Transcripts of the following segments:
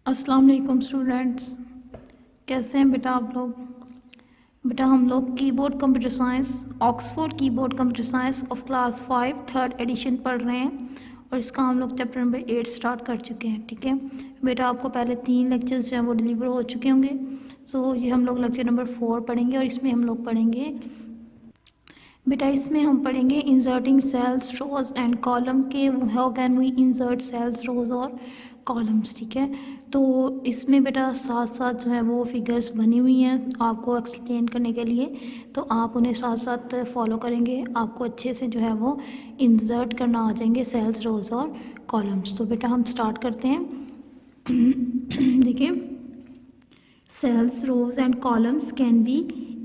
अस्सलाम वालेकुम स्टूडेंट्स, कैसे हैं बेटा आप लोग। बेटा हम लोग keyboard computer science Oxford keyboard computer science of class 5 third edition पढ़ रहे हैं और इसका हम लोग चैप्टर नंबर 8 स्टार्ट कर चुके हैं। ठीक है बेटा, आपको पहले 3 लेक्चर्स जो हैं वो डिलीवर हो चुके होंगे। सो ये हम लोग लेक्चर नंबर 4 पढ़ेंगे और इसमें हम लोग पढ़ेंगे बेटा, इसमें हम पढ़ेंगे inserting cells rows and column के how can we insert cells rows और कॉलम्स। ठीक है, तो इसमें बेटा साथ साथ जो है वो फिगर्स बनी हुई हैं आपको एक्सप्लेन करने के लिए, तो आप उन्हें साथ साथ फॉलो करेंगे, आपको अच्छे से जो है वो इंसर्ट करना आ जाएंगे सेल्स रोज और कॉलम्स। तो बेटा हम स्टार्ट करते हैं। देखिए, cells rows and columns can be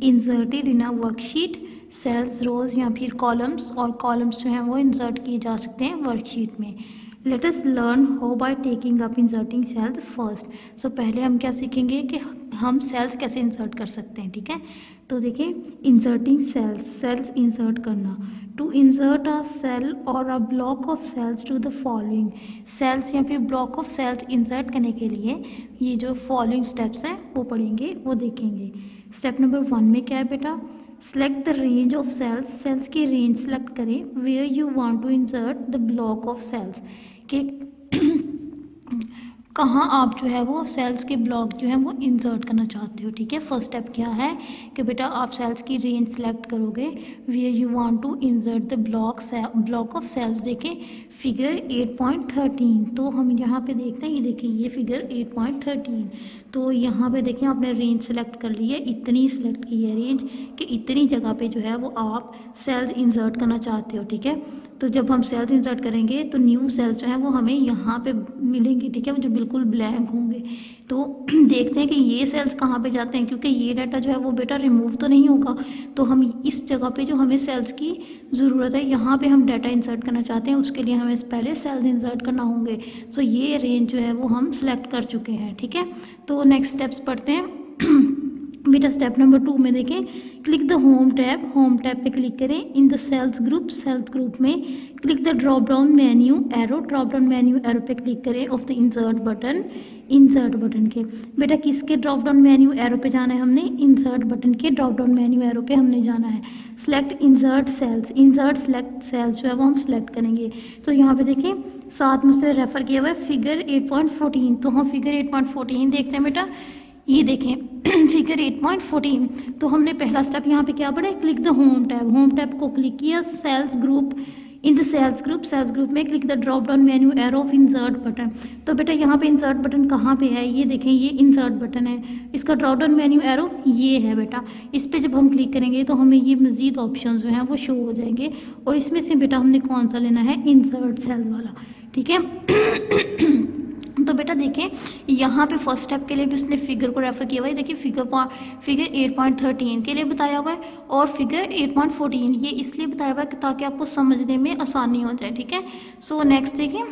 inserted in a worksheet. Cells rows या फिर कॉलम्स और कॉलम्स जो हैं वो इंसर्ट किए जा सकते हैं वर्कशीट में। Let us learn how by taking up inserting cells first. So पहले हम क्या सीखेंगे कि हम सेल्स कैसे इंसर्ट कर सकते हैं। ठीक है, तो देखिए, इंसर्टिंग सेल्स, सेल्स इंसर्ट करना। टू इंसर्ट अ सेल और a block of cells to the following. Cells या फिर ब्लॉक ऑफ सेल्स इंसर्ट करने के लिए ये जो फॉलोइंग स्टेप्स हैं वो पढ़ेंगे, वो देखेंगे। स्टेप नंबर 1 में क्या है बेटा, select the range of cells. Cells की रेंज सेलेक्ट करें where you want to insert the block of cells, कि कहाँ आप जो है वो सेल्स के ब्लॉक जो है वो इंसर्ट करना चाहते हो। ठीक है, फर्स्ट स्टेप क्या है कि बेटा आप सेल्स की रेंज सेलेक्ट करोगे where you want to insert the block of cells. देखें फिगर 8.13, तो हम यहाँ पे देखते हैं, ये देखिए ये फिगर 8.13, तो यहाँ पे देखें आपने रेंज सेलेक्ट कर ली है, इतनी सेलेक्ट की है रेंज कि इतनी जगह पे जो है वो आप सेल्स इंसर्ट करना चाहते हो। ठीक है, तो जब हम सेल्स इंसर्ट करेंगे तो न्यू सेल्स जो हैं वो हमें यहाँ पे मिलेंगे। ठीक है, वो जो बिल्कुल ब्लैंक होंगे। तो देखते हैं कि ये सेल्स कहाँ पे जाते हैं, क्योंकि ये डाटा जो है वो बेटा रिमूव तो नहीं होगा, तो हम इस जगह पे जो हमें सेल्स की ज़रूरत है यहाँ पे हम डाटा इंसर्ट करना चाहते हैं, उसके लिए हमें पहले सेल्स इंसर्ट करना होंगे। सो ये रेंज जो है वो हम सेलेक्ट कर चुके हैं। ठीक है, तो नेक्स्ट स्टेप्स पढ़ते हैं। बेटा स्टेप नंबर 2 में देखें, क्लिक द होम टैब पे क्लिक करें। इन द सेल्स ग्रुप में click the drop down menu arrow पे क्लिक करें ऑफ द इंसर्ट बटन के। बेटा किसके ड्रॉप डाउन मेन्यू एरो पे जाना है, हमने इंसर्ट बटन के ड्रॉप डाउन मेन्यू एरो पे हमने जाना है। सेलेक्ट इंसर्ट सेलेक्ट सेल्स जो है वो हम सेलेक्ट करेंगे। तो यहाँ पे देखिए साथ में से रेफर किया हुआ है फिगर 8.14, तो हम फिगर 8.14 देखते हैं बेटा। ये देखें फिगर 8.14, तो हमने पहला स्टेप यहाँ पे क्या पढ़ा है, क्लिक द होम टैब को क्लिक किया। Cells group, in the cells group में click the drop down menu arrow of insert button. तो बेटा यहाँ पे इंसर्ट बटन कहाँ पे है, ये देखें ये इंसर्ट बटन है, इसका ड्रॉप डाउन मेन्यू एरो ये है बेटा। इस पर जब हम क्लिक करेंगे तो हमें ये मज़ीद ऑप्शन जो हैं वो शो हो जाएंगे, और इसमें से बेटा हमने कौन सा लेना है, इंसर्ट सेल वाला। ठीक है, तो बेटा देखें यहाँ पे फर्स्ट स्टेप के लिए भी उसने फिगर को रेफर किया हुआ है। देखिए फिगर 8.13 के लिए बताया हुआ है, और फिगर 8.14 ये इसलिए बताया हुआ है कि ताकि आपको समझने में आसानी हो जाए। ठीक है, सो नेक्स्ट देखिए,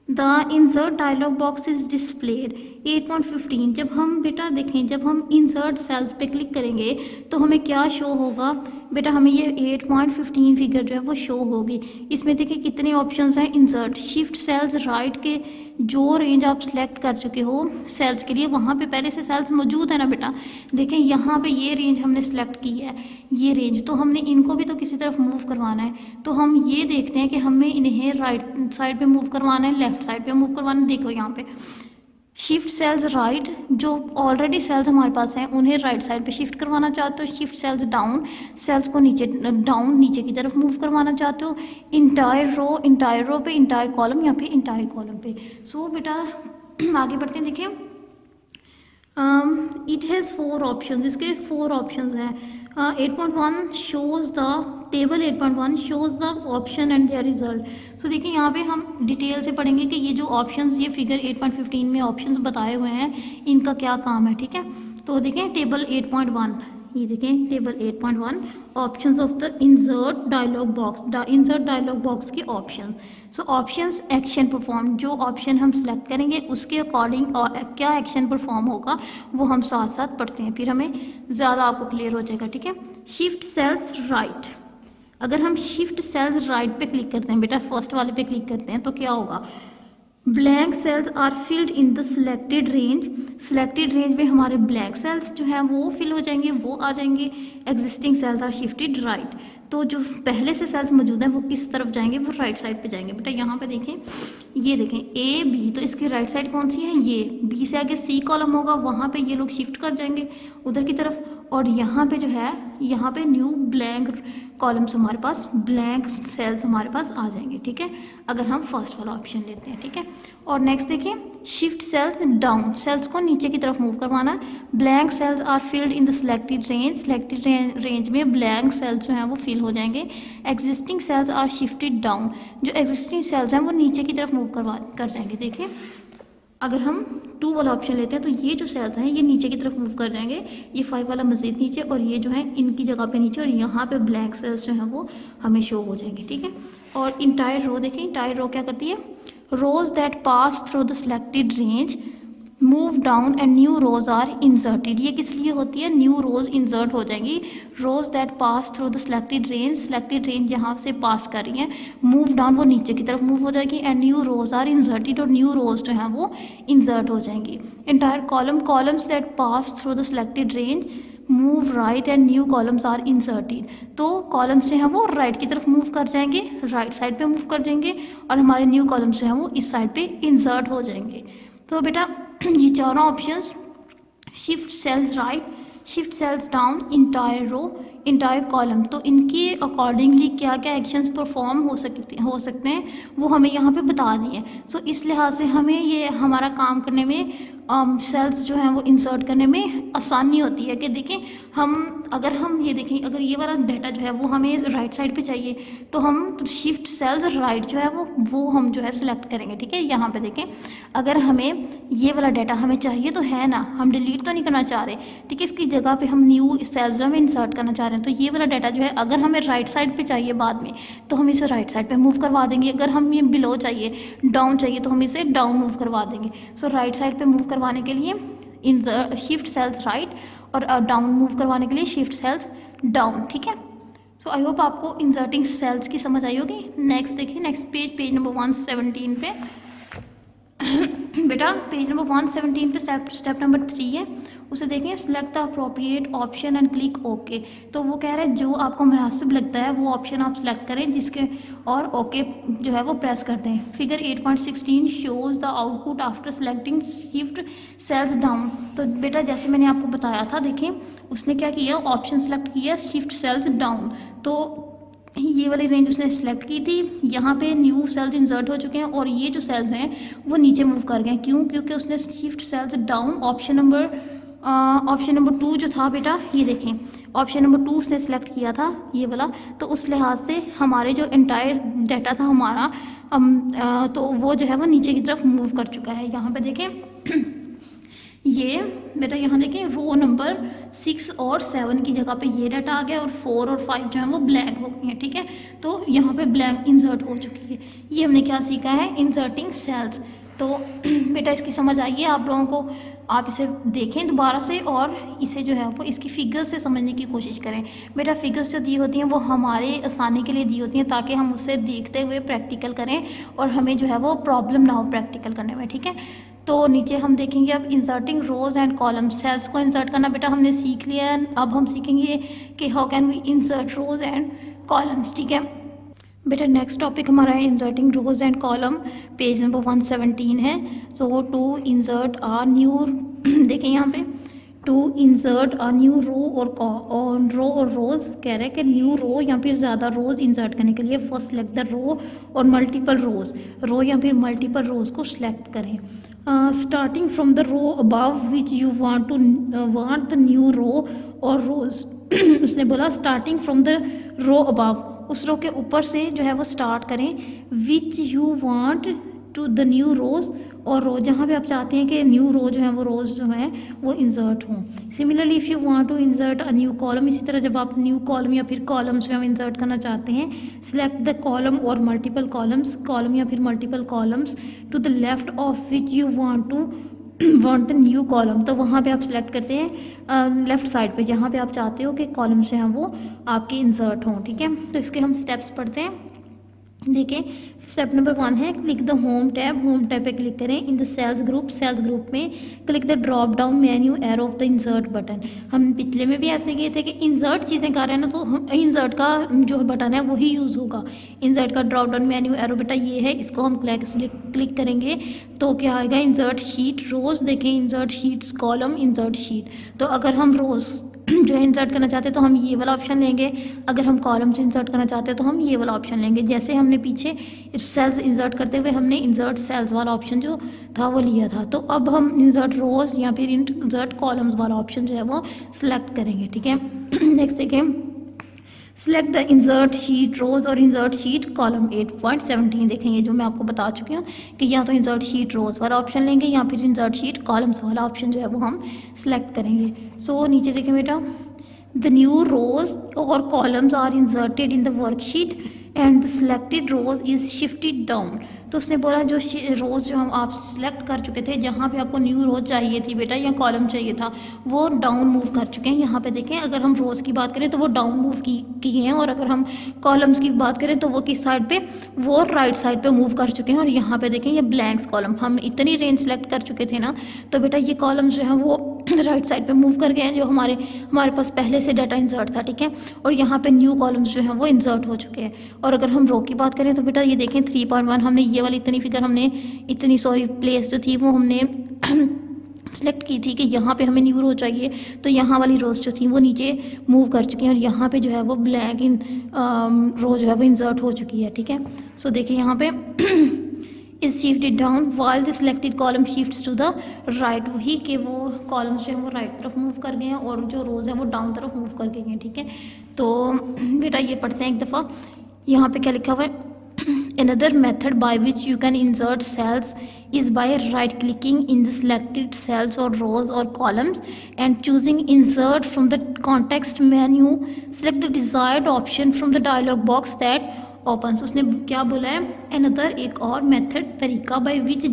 the insert dialog box is displayed. 8.15, जब हम बेटा देखें जब हम इंसर्ट सेल्स पे क्लिक करेंगे तो हमें क्या शो होगा बेटा, हमें ये 8.15 फिगर जो है वो शो होगी। इसमें देखिए कितने ऑप्शंस हैं, इंसर्ट, शिफ्ट सेल्स राइट के जो रेंज आप सेलेक्ट कर चुके हो सेल्स के लिए वहाँ पे पहले से सेल्स मौजूद है ना बेटा। देखें यहाँ पे ये रेंज हमने सेलेक्ट की है, ये रेंज, तो हमने इनको भी तो किसी तरफ मूव करवाना है, तो हम ये देखते हैं कि हमें इन्हें राइट साइड पे मूव करवाना है, लेफ्ट साइड पे मूव करवाना है। देखो यहाँ पे शिफ्ट सेल्स राइट, जो ऑलरेडी सेल्स हमारे पास हैं उन्हें राइट साइड पे शिफ्ट करवाना चाहते हो। शिफ्ट सेल्स डाउन, सेल्स को नीचे की तरफ मूव करवाना चाहते हो। इंटायर रो पे, इंटायर कॉलम या फिर इंटायर कॉलम पे। सो बेटा आगे बढ़ते हैं। देखिए इट हैज़ 4 ऑप्शन, इसके 4 ऑप्शन हैं। 8.1 shows the table 8.1 shows the option and there result. तो देखिए यहाँ पे हम डिटेल से पढ़ेंगे कि ये जो ऑप्शंस, ये फिगर 8.15 में ऑप्शंस बताए हुए हैं इनका क्या काम है। ठीक है, तो देखें टेबल 8.1, ये देखें table 8.1 options of the insert dialog box के option. So options action perform, जो ऑप्शन हम सेलेक्ट करेंगे उसके अकॉर्डिंग और क्या एक्शन परफॉर्म होगा वो हम साथ साथ पढ़ते हैं, फिर हमें ज़्यादा आपको क्लियर हो जाएगा। ठीक है, शिफ्ट सेल्स राइट, अगर हम शिफ्ट सेल्स राइट पे क्लिक करते हैं बेटा, फर्स्ट वाले पे क्लिक करते हैं तो क्या होगा, blank cells are filled in the selected range. Selected range में हमारे ब्लैंक सेल्स जो हैं वो फिल हो जाएंगे, वो आ जाएंगे। Existing cells are shifted right. तो जो पहले से सेल्स मौजूद हैं वो किस तरफ जाएंगे, वो राइट साइड पे जाएंगे। बेटा यहाँ पे देखें, ये देखें ए बी, तो इसकी राइट साइड कौन सी है, ये। बी से आगे सी कॉलम होगा, वहाँ पे ये लोग शिफ्ट कर जाएंगे उधर की तरफ। और यहाँ पे जो है, यहाँ पे न्यू ब्लैंक कॉलम्स हमारे पास, ब्लैंक सेल्स हमारे पास आ जाएंगे, ठीक है, अगर हम फर्स्ट वाला ऑप्शन लेते हैं, ठीक है। और नेक्स्ट देखिए, शिफ्ट सेल्स डाउन, सेल्स को नीचे की तरफ मूव करवाना है। Blank cells are filled in the selected range, selected range में ब्लैंक सेल्स जो हैं वो फिल हो जाएंगे। Existing cells are shifted down, जो एग्जिस्टिंग सेल्स हैं वो नीचे की तरफ मूव कर जाएंगे। देखिए अगर हम 2 वाला ऑप्शन लेते हैं तो ये जो सेल्स हैं ये नीचे की तरफ मूव कर जाएंगे, ये 5 वाला मज़ीद नीचे, और ये जो है इनकी जगह पे नीचे, और यहाँ पे ब्लैक सेल्स जो हैं वो हमें शो हो जाएंगे, ठीक है। और इंटायर रो देखें, इंटायर रो क्या करती है, rows that pass through the selected range move down and new rows are inserted. ये किस लिए होती है, न्यू रोज इंसर्ट हो जाएंगी। Rows that pass through the selected range जहाँ से पास कर रही हैं, मूव डाउन वो नीचे की तरफ मूव हो जाएगी, and new rows are inserted, और न्यू रोज जो हैं वो इंसर्ट हो जाएंगी। Entire columns that pass through the selected range move right and new columns are inserted. तो कॉलम्स जो हैं वो राइट की तरफ मूव कर जाएंगे, राइट साइड पे मूव कर जाएंगे, और हमारे न्यू कॉलम्स जो हैं वो इस साइड पे इंसर्ट हो जाएंगे। तो बेटा ये चारों options, shift cells right, shift cells down, entire row, entire column, तो इनके अकॉर्डिंगली क्या क्या एक्शंस परफॉर्म हो सकते हैं वो हमें यहाँ पे बता दिए। सो इस लिहाज से हमें ये हमारा काम करने में, सेल्स जो हैं वो इंसर्ट करने में आसानी होती है। कि देखें अगर हम ये देखें, अगर ये वाला डाटा जो है वो हमें राइट साइड पे चाहिए तो हम शिफ्ट सेल्स राइट जो है वो हम जो है सिलेक्ट करेंगे, ठीक है। यहाँ पे देखें, अगर हमें ये वाला डाटा हमें चाहिए तो है ना, हम डिलीट तो नहीं करना चाह रहे, ठीक है, इसकी जगह पे हम न्यू सेल्स जो हमें इंसर्ट करना चाह रहे हैं। तो ये वाला डाटा जो है अगर हमें राइट साइड पे चाहिए बाद में तो हम इसे राइट साइड पे मूव करवा देंगे। अगर हम ये बिलो चाहिए, डाउन चाहिए, तो हम इसे डाउन मूव करवा देंगे। सो राइट साइड पे मूव करवाने के लिए शिफ्ट सेल्स राइट, और डाउन मूव करवाने के लिए शिफ्ट सेल्स डाउन, ठीक है। सो आई होप आपको इंसर्टिंग सेल्स की समझ आई होगी। नेक्स्ट देखिए, नेक्स्ट पेज नंबर 117 पे बेटा पेज नंबर 117 पे स्टेप नंबर 3 है, उसे देखें, select the appropriate option and click okay. तो वो कह रहे हैं जो आपको मुनासिब लगता है वो ऑप्शन आप सिलेक्ट करें, जिसके और ओके जो है वो प्रेस कर दें। Figure 8.16 shows the output after selecting shift cells down. तो बेटा जैसे मैंने आपको बताया था, देखें उसने क्या किया, ऑप्शन सेलेक्ट किया शिफ्ट सेल्स डाउन, तो ये वाली रेंज उसने सेलेक्ट की थी। यहाँ पे न्यू सेल्स इंसर्ट हो चुके हैं और ये जो सेल्स हैं वो नीचे मूव कर गए। क्यों? क्योंकि उसने shift cells down option number 2 जो था बेटा, ये देखें ऑप्शन नंबर 2 उसने सेलेक्ट किया था ये वाला, तो उस लिहाज से हमारे जो एंटायर डाटा था हमारा तो वो जो है वो नीचे की तरफ मूव कर चुका है। यहाँ पे देखें ये बेटा, यहाँ देखें रो नंबर 6 और 7 की जगह पे ये डाटा आ गया और 4 और 5 जो है वो ब्लैंक हो गई हैं, ठीक है। तो यहाँ पे ब्लैंक इंसर्ट हो चुकी है। ये हमने क्या सीखा है, इंसर्टिंग सेल्स। तो बेटा इसकी समझ आइए आप लोगों को, आप इसे देखें दोबारा से और इसे जो है वो इसकी फिगर्स से समझने की कोशिश करें। बेटा फिगर्स जो दी होती हैं वो हमारे आसानी के लिए दी होती हैं ताकि हम उसे देखते हुए प्रैक्टिकल करें और हमें जो है वो प्रॉब्लम ना हो प्रैक्टिकल करने में, ठीक है। तो नीचे हम देखेंगे अब inserting rows and columns, cells को इंसर्ट करना बेटा हमने सीख लिया है। अब हम सीखेंगे कि how can we insert rows and columns, ठीक है बेटा। नेक्स्ट टॉपिक हमारा है inserting rows and column, page number 117 है। So to insert a new देखें यहाँ पे to insert a new row और रोज़ कह रहे हैं कि न्यू रो या फिर ज़्यादा रोज़ इंसर्ट करने के लिए फर्स्ट सेलेक्ट द रो और मल्टीपल रो या फिर मल्टीपल रोज़ को सिलेक्ट करें। Starting from the row above which you want the new row और रोज़ उसने बोला starting from the row above, उस रो के ऊपर से जो है वो स्टार्ट करें। Which you want to the new rows और रो, जहाँ पे आप चाहते हैं कि न्यू रो जो है वो रोज़ जो है वो इंसर्ट हों। Similarly if you want to insert a new column, इसी तरह जब आप न्यू कॉलम या फिर कॉलम्स में इंसर्ट करना चाहते हैं, सिलेक्ट द कॉलम और मल्टीपल कॉलम्स, कॉलम या फिर multiple columns to the left of which you want the new column. तो वहाँ पे आप सिलेक्ट करते हैं लेफ़्ट साइड पे जहाँ पे आप चाहते हो कि कॉलम जो हैं वो आपके इंसर्ट हों, ठीक है। तो इसके हम स्टेप्स पढ़ते हैं। देखिए स्टेप नंबर 1 है क्लिक द होम टैब पे क्लिक करें। इन द सेल्स ग्रुप में click the drop down menu arrow of the insert button. हम पिछले में भी ऐसे किए थे कि इंसर्ट चीज़ें कर रहे हैं ना, तो इंसर्ट का जो बटन है वही यूज़ होगा। इंसर्ट का ड्रॉप डाउन मेन्यू एरो बेटा ये है, इसको हम क्लिक करेंगे तो क्या आएगा, इंसर्ट शीट रोज़। देखें insert sheets column insert sheet. तो अगर हम रोज़ जो है इंसर्ट करना चाहते हैं तो हम ये वाला ऑप्शन लेंगे, अगर हम कॉलम्स इंसर्ट करना चाहते हैं तो हम ये वाला ऑप्शन लेंगे। जैसे हमने पीछे सेल्स इंसर्ट करते हुए हमने इंसर्ट सेल्स वाला ऑप्शन जो था वो लिया था, तो अब हम इंसर्ट रोज या फिर इंसर्ट कॉलम्स वाला ऑप्शन जो है वो सिलेक्ट करेंगे। ठीक है, नेक्स्ट देखें सिलेक्ट द इंसर्ट शीट रोज और इंसर्ट शीट कॉलम 8.17। देखेंगे जो मैं आपको बता चुकी हूँ कि या तो इंसर्ट शीट रोज वाला ऑप्शन लेंगे या फिर इंसर्ट शीट कॉलम्स वाला ऑप्शन जो है वो हम सिलेक्ट करेंगे। सो नीचे देखें बेटा, द न्यू रोज और columns are inserted in the worksheet and the selected rows is shifted down. तो उसने बोला जो रोज़ जो हम आप सिलेक्ट कर चुके थे, जहाँ पे आपको न्यू रोज़ चाहिए थी बेटा या कॉलम चाहिए था, वो डाउन मूव कर चुके हैं। यहाँ पे देखें अगर हम रोज़ की बात करें तो वो डाउन मूव किए हैं, और अगर हम कॉलम्स की बात करें तो वो किस साइड पे, वो राइट साइड पे मूव कर चुके हैं। और यहाँ पे देखें ये ब्लैंक्स कॉलम, हम इतनी रेंज सेलेक्ट कर चुके थे ना, तो बेटा ये कॉलम्स जो है वो राइट साइड पे मूव कर गए हैं, जो हमारे पास पहले से डाटा इंसर्ट था। ठीक है, और यहाँ पे न्यू कॉलम्स जो हैं वो इंसर्ट हो चुके हैं। और अगर हम रो की बात करें तो बेटा ये देखें 3.1 हमने ये वाली इतनी फिगर हमने प्लेस जो थी वो हमने सेलेक्ट की थी कि यहाँ पे हमें न्यू रो चाहिए, तो यहाँ वाली रोज जो थी वो नीचे मूव कर चुकी हैं और यहाँ पे जो है वो ब्लैक रो जो है वो इंसर्ट हो चुकी है। ठीक है, सो देखिए यहाँ पे is shifted down while the selected column shifts to the right. वही कि वो कॉलम्स जो है वो राइट तरफ मूव कर गए हैं और जो रोज हैं वो डाउन तरफ मूव कर गए हैं। ठीक है, तो बेटा ये पढ़ते हैं एक दफ़ा। यहाँ पे क्या लिखा हुआ है, another method by which you can insert cells is by right clicking in the selected cells or rows or columns and choosing insert from the context menu. Select the desired option from the dialog box that opens। उसने क्या बोला है, another एक और method तरीका by which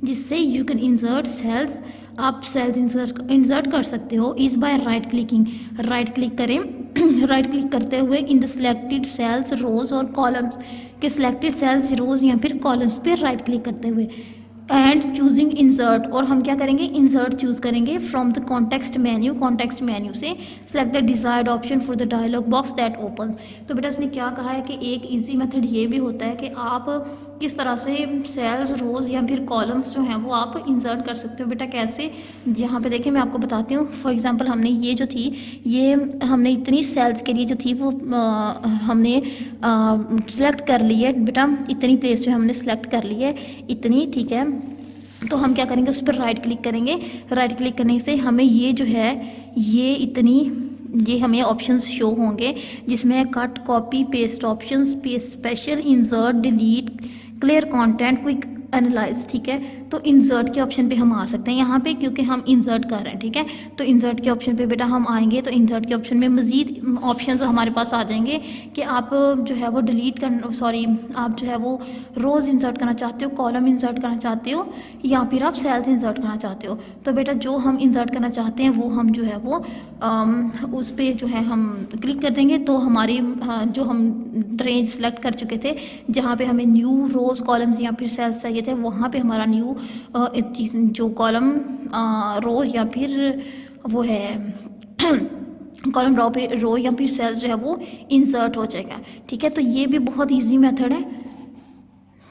जिससे you can insert cells, आप sales insert कर सकते हो, is by right clicking. Right click करें राइट क्लिक करते हुए इन द सिलेक्टेड सेल्स रोज और कॉलम्स के सिलेक्टेड सेल्स रोज या फिर कॉलम्स पे राइट क्लिक करते हुए एंड चूजिंग इंसर्ट, और हम क्या करेंगे इंसर्ट चूज करेंगे फ्रॉम द कॉन्टेक्स्ट मेन्यू से select the desired option for the dialog box that open. तो बेटा उसने क्या कहा है कि एक इजी मेथड ये भी होता है कि आप किस तरह से सेल्स रोज या फिर कॉलम्स जो हैं वो आप इंसर्ट कर सकते हो। बेटा कैसे, यहाँ पे देखिए मैं आपको बताती हूँ। फॉर एग्जांपल हमने ये जो थी, ये हमने इतनी सेल्स के लिए जो थी वो हमने सेलेक्ट कर ली है बेटा, इतनी प्लेस जो हमने सेलेक्ट कर ली है इतनी। ठीक है, तो हम क्या करेंगे उस पर राइट क्लिक करेंगे। राइट क्लिक करने से हमें ये जो है ये हमें ऑप्शंस शो होंगे जिसमें cut copy paste options, special insert delete clear content quick analyse. ठीक है, तो इंसर्ट के ऑप्शन पे हम आ सकते हैं यहाँ पे क्योंकि हम इंसर्ट कर रहे हैं। ठीक है, तो इंसर्ट के ऑप्शन पे बेटा हम आएंगे तो इंसर्ट के ऑप्शन में मज़ीद ऑप्शंस हमारे पास आ जाएंगे कि आप जो है वो आप जो है वो रोज़ इंसर्ट करना चाहते हो, कॉलम इंसर्ट करना चाहते हो या फिर आप सेल्स इंसर्ट करना चाहते हो। तो बेटा जो हम इंसर्ट करना चाहते हैं वो हम जो है वो उस पर जो है हम क्लिक कर देंगे, तो हमारी जो हम रेंज सेलेक्ट कर चुके थे जहाँ पे हमें न्यू रोज़ कॉलम्स या फिर सेल्स चाहिए थे, वहाँ पे हमारा न्यू चीज़ जो कॉलम रो या फिर वो है कॉलम रो या फिर सेल्स जो है वो इंसर्ट हो जाएगा। ठीक है, तो ये भी बहुत इजी मेथड है।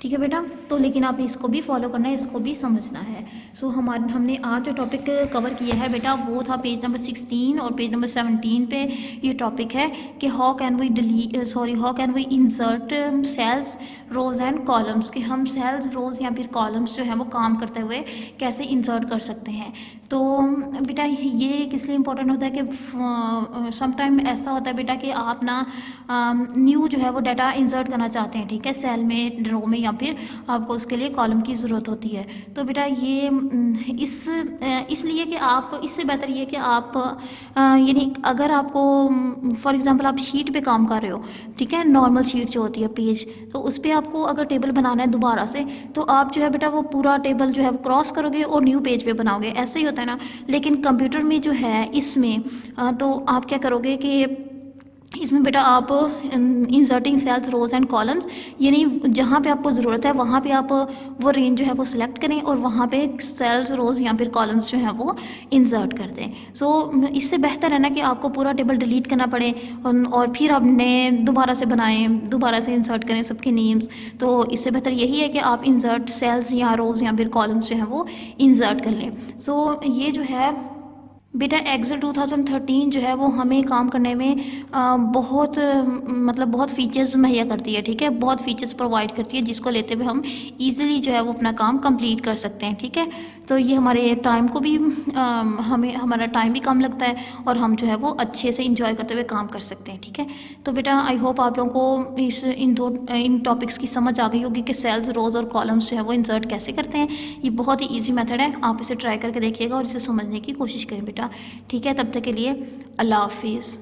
ठीक है बेटा, तो लेकिन आपने इसको भी फॉलो करना है, इसको भी समझना है। सो हमने आज जो टॉपिक कवर किया है बेटा वो था पेज नंबर 16 और पेज नंबर 17 पे ये टॉपिक है कि how can we insert cells rows and columns, कि हम सेल्स रोज या फिर कॉलम्स जो है वो काम करते हुए कैसे इंसर्ट कर सकते हैं। तो बेटा ये किस लिए इम्पोर्टेंट होता है कि समटाइम ऐसा होता है बेटा कि आप ना न्यू जो है वो डाटा इंसर्ट करना चाहते हैं। ठीक है, सेल में, रो में या फिर आपको उसके लिए कॉलम की ज़रूरत होती है। तो बेटा ये इसलिए कि आप, इससे बेहतर ये कि आप यानी अगर आपको फॉर एग्जांपल आप शीट पे काम कर रहे हो, ठीक है, नॉर्मल शीट जो होती है पेज, तो उस पर आपको अगर टेबल बनाना है दोबारा से, तो आप जो है बेटा वो पूरा टेबल जो है वो क्रॉस करोगे और न्यू पेज पे बनाओगे, ऐसे ही होता है ना। लेकिन कंप्यूटर में जो है इसमें तो आप क्या करोगे कि इसमें बेटा आप inserting cells rows and columns, यानी जहाँ पे आपको ज़रूरत है वहाँ पे आप वो रेंज जो है वो सिलेक्ट करें और वहाँ पे सेल्स रोज या फिर कॉलम्स जो है वो इंसर्ट कर दें। सो इससे बेहतर है ना कि आपको पूरा टेबल डिलीट करना पड़े और फिर आप नए दोबारा से बनाएं, दोबारा से इंसर्ट करें सबके नेम्स। तो इससे बेहतर यही है कि आप इंसर्ट सेल्स या रोज या फिर कॉलम्स जो है वो इंसर्ट कर लें। सो ये जो है बेटा एक्सेल 2013 जो है वो हमें काम करने में बहुत मतलब बहुत फ़ीचर्स मुहैया करती है, ठीक है, बहुत फ़ीचर्स प्रोवाइड करती है जिसको लेते हुए हम इजीली जो है वो अपना काम कंप्लीट कर सकते हैं, ठीक है। तो ये हमारे टाइम को भी हमें हमारा टाइम भी कम लगता है और हम जो है वो अच्छे से इंजॉय करते हुए काम कर सकते हैं, ठीक है। तो बेटा आई होप आप लोगों को इन टॉपिक्स की समझ आ गई होगी कि सेल्स रोज और कॉलम्स जो है वो इंसर्ट कैसे करते हैं। ये बहुत ही ईजी मेथड है, आप इसे ट्राई करके देखिएगा और इसे समझने की कोशिश करें बेटा, ठीक है। तब तक के लिए अल्लाह हाफिज़।